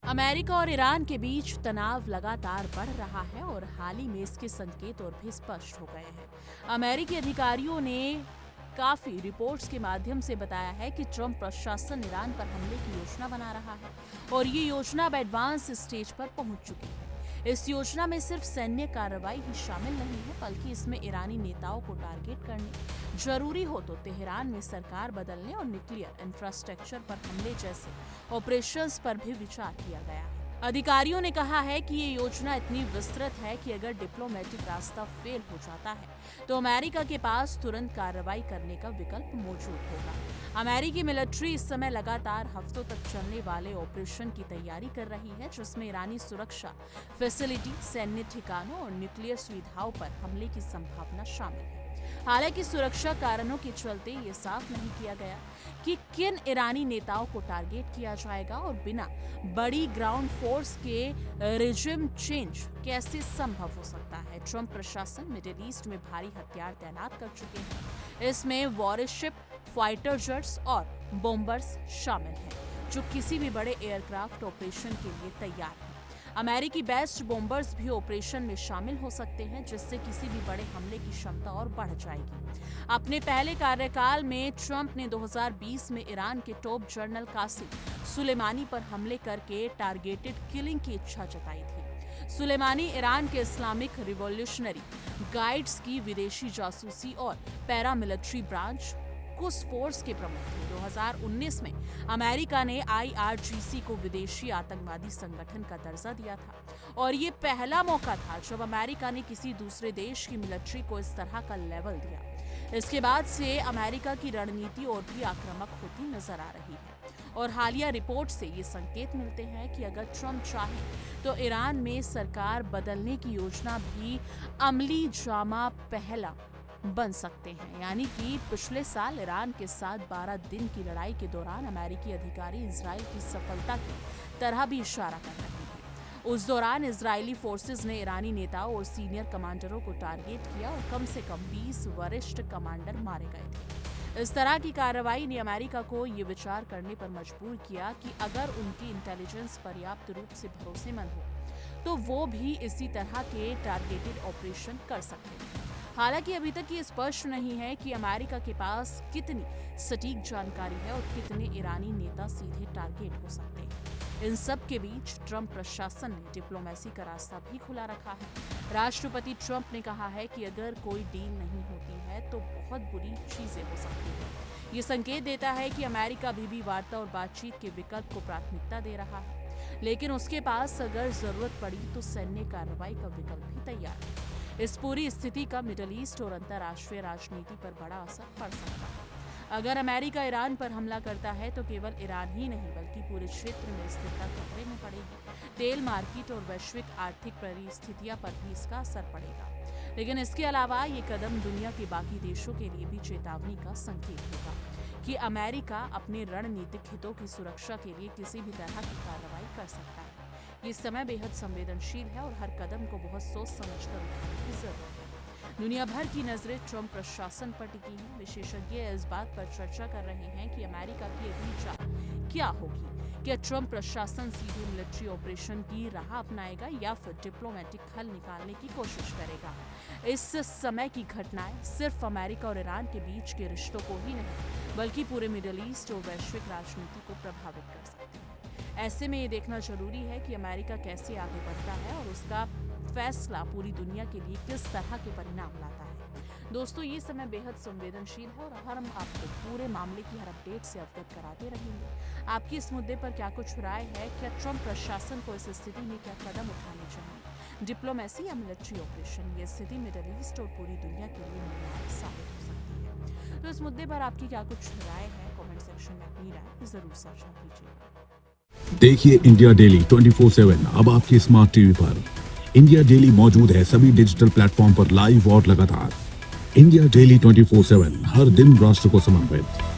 America और Iran के बीच तनाव लगातार बढ़ रहा है और हाल ही में इसके संकेत और भी स्पष्ट हो गए हैं। अमेरिकी अधिकारियों ने काफी रिपोर्ट्स के माध्यम से बताया है कि ट्रंप प्रशासन ईरान पर हमले की योजना बना रहा है और ये योजना अब एडवांस स्टेज पर पहुंच चुकी है। इस योजना में सिर्फ सैन्य कार्रवाई ही शामिल नहीं है, बल्कि इसमें ईरानी नेताओं को टारगेट करने, जरूरी हो तो तेहरान में सरकार बदलने और न्यूक्लियर इंफ्रास्ट्रक्चर पर हमले जैसे ऑपरेशंस पर भी विचार किया गया है। अधिकारियों ने कहा है कि ये योजना इतनी विस्तृत है कि अगर डिप्लोमेटिक रास्ता फेल हो जाता है तो अमेरिका के पास तुरंत कार्रवाई करने का विकल्प मौजूद होगा। अमेरिकी मिलिट्री इस समय लगातार हफ्तों तक चलने वाले ऑपरेशन की तैयारी कर रही है, जिसमें ईरानी सुरक्षा फैसिलिटी, सैन्य ठिकानों और न्यूक्लियर सुविधाओं पर हमले की संभावना शामिल है। हालांकि सुरक्षा कारणों के चलते ये साफ नहीं किया गया कि किन ईरानी नेताओं को टारगेट किया जाएगा और बिना बड़ी ग्राउंड फोर्स के रिजिम चेंज कैसे संभव हो सकता है। ट्रंप प्रशासन मिडिल ईस्ट में भारी हथियार तैनात कर चुके हैं। इसमें वॉरशिप, फाइटर जेट्स और बॉम्बर्स शामिल हैं, जो किसी भी बड़े एयरक्राफ्ट ऑपरेशन के लिए तैयार हैं। अमेरिकी बेस्ड बॉम्बर्स भी ऑपरेशन में शामिल हो सकते हैं, जिससे किसी भी बड़े हमले की क्षमता और बढ़ जाएगी। अपने पहले कार्यकाल में ट्रंप ने 2020 में ईरान के टॉप जनरल कासिम सुलेमानी पर हमले करके टारगेटेड किलिंग की इच्छा जताई थी। सुलेमानी ईरान के इस्लामिक रिवॉल्यूशनरी गाइड्स की विदेशी जासूसी और पैरामिलिट्री ब्रांच कुस फोर्स के प्रमुख थे। 2019 में अमेरिका ने IRGC को विदेशी आतंकवादी संगठन का दर्जा दिया था और ये पहला मौका था जब अमेरिका ने किसी दूसरे देश की मिलिट्री को इस तरह का लेवल दिया। इसके बाद से अमेरिका की रणनीति और भी आक्रामक होती नजर आ रही है और हालिया रिपोर्ट से ये संकेत मिलते हैं कि अगर ट्रंप चाहे तो ईरान में सरकार बदलने की योजना भी अमली जामा पहला बन सकते हैं। यानी कि पिछले साल ईरान के साथ 12 दिन की लड़ाई के दौरान अमेरिकी अधिकारी इजराइल की सफलता की तरह भी इशारा कर रहे हैं। उस दौरान इजरायली फोर्सेस ने ईरानी नेताओं और सीनियर कमांडरों को टारगेट किया और कम से कम 20 वरिष्ठ कमांडर मारे गए थे। इस तरह की कार्रवाई ने अमेरिका को ये विचार करने पर मजबूर किया कि अगर उनकी इंटेलिजेंस पर्याप्त रूप से भरोसेमंद हो तो वो भी इसी तरह के टारगेटेड ऑपरेशन कर सकते हैं। हालांकि अभी तक ये स्पष्ट नहीं है कि अमेरिका के पास कितनी सटीक जानकारी है और कितने ईरानी नेता सीधे टारगेट हो सकते हैं। इन सब के बीच ट्रंप प्रशासन ने डिप्लोमेसी का रास्ता भी खुला रखा है। राष्ट्रपति ट्रंप ने कहा है कि अगर कोई डील नहीं होती है तो बहुत बुरी चीजें हो सकती हैं। ये संकेत देता है कि अमेरिका अभी भी वार्ता और बातचीत के विकल्प को प्राथमिकता दे रहा है, लेकिन उसके पास अगर जरूरत पड़ी तो सैन्य कार्रवाई का विकल्प भी तैयार है। इस पूरी स्थिति का मिडिल ईस्ट और अंतर्राष्ट्रीय राजनीति पर बड़ा असर पड़ सकता है। अगर अमेरिका ईरान पर हमला करता है तो केवल ईरान ही नहीं बल्कि पूरे क्षेत्र में स्थिरता खतरे में पड़ेगी। तेल मार्केट और वैश्विक आर्थिक परिस्थितियां पर भी इसका असर पड़ेगा। लेकिन इसके अलावा ये कदम दुनिया के बाकी देशों के लिए भी चेतावनी का संकेत होगा कि अमेरिका अपने रणनीतिक हितों की सुरक्षा के लिए किसी भी तरह की कार्रवाई कर सकता है। ये समय बेहद संवेदनशील है और हर कदम को बहुत सोच समझकर उठाने की जरूरत है। दुनिया भर की नजरें ट्रंप प्रशासन पर टिकी हैं। विशेषज्ञ इस बात पर चर्चा कर रहे हैं कि अमेरिका की अगली चाल क्या होगी। क्या ट्रंप प्रशासन सीधे मिलिट्री ऑपरेशन की राह अपनाएगा या फिर डिप्लोमेटिक हल निकालने की कोशिश करेगा। इस समय की घटनाएं सिर्फ अमेरिका और ईरान के बीच के रिश्तों को ही नहीं बल्कि पूरे मिडिल ईस्ट और वैश्विक राजनीति को प्रभावित कर सकती है। ऐसे में ये देखना जरूरी है कि अमेरिका कैसे आगे बढ़ता है और उसका फैसला पूरी दुनिया के लिए किस तरह के परिणाम लाता है। दोस्तों, ये समय बेहद संवेदनशील है और हम आपको पूरे मामले की हर अपडेट से अवगत कराते रहेंगे। आपकी इस मुद्दे पर क्या कुछ राय है? क्या ट्रंप प्रशासन को इस स्थिति में क्या कदम उठाने चाहिए? डिप्लोमेसी या मिलिट्री ऑपरेशन? ये स्थिति मिडिल ईस्ट और पूरी दुनिया के लिए निर्णायक साबित हो सकती है। तो इस मुद्दे पर आपकी क्या कुछ राय है? कमेंट सेक्शन में अपनी राय जरूर साझा कीजिएगा। देखिए इंडिया डेली 24/7 अब आपके स्मार्ट टीवी पर। इंडिया डेली मौजूद है सभी डिजिटल प्लेटफॉर्म पर लाइव और लगातार। इंडिया डेली 24/7 हर दिन राष्ट्र को समर्पित।